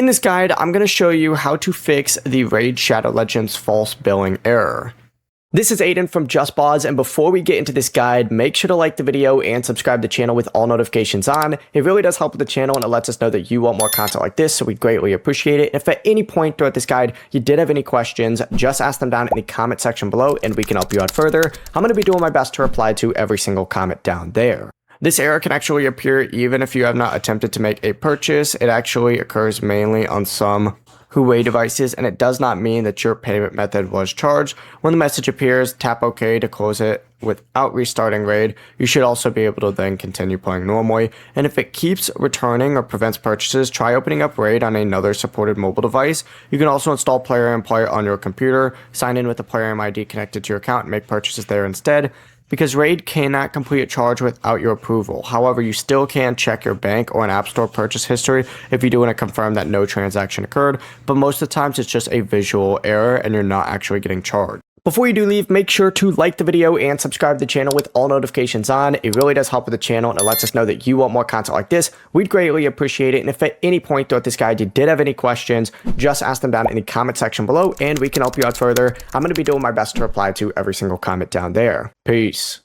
In this guide, I'm going to show you how to fix the Raid Shadow Legends false billing error. This is Aiden from JustBoz, and before we get into this guide, make sure to like the video and subscribe to the channel with all notifications on. It really does help with the channel and it lets us know that you want more content like this, so we greatly appreciate it. If at any point throughout this guide you did have any questions, just ask them down in the comment section below and we can help you out further. I'm going to be doing my best to reply to every single comment down there. This error can actually appear even if you have not attempted to make a purchase. It actually occurs mainly on some Huawei devices, and it does not mean that your payment method was charged. When the message appears, tap OK to close it without restarting Raid. You should also be able to then continue playing normally. And if it keeps returning or prevents purchases, try opening up Raid on another supported mobile device. You can also install Plarium Play on your computer, sign in with the Plarium ID connected to your account, and make purchases there instead. Because Raid cannot complete a charge without your approval. However, you still can check your bank or an app store purchase history if you do want to confirm that no transaction occurred, but most of the times it's just a visual error and you're not actually getting charged. Before you do leave, make sure to like the video and subscribe to the channel with all notifications on. It really does help with the channel and it lets us know that you want more content like this. We'd greatly appreciate it. And if at any point throughout this guide you did have any questions, just ask them down in the comment section below and we can help you out further. I'm going to be doing my best to reply to every single comment down there. Peace.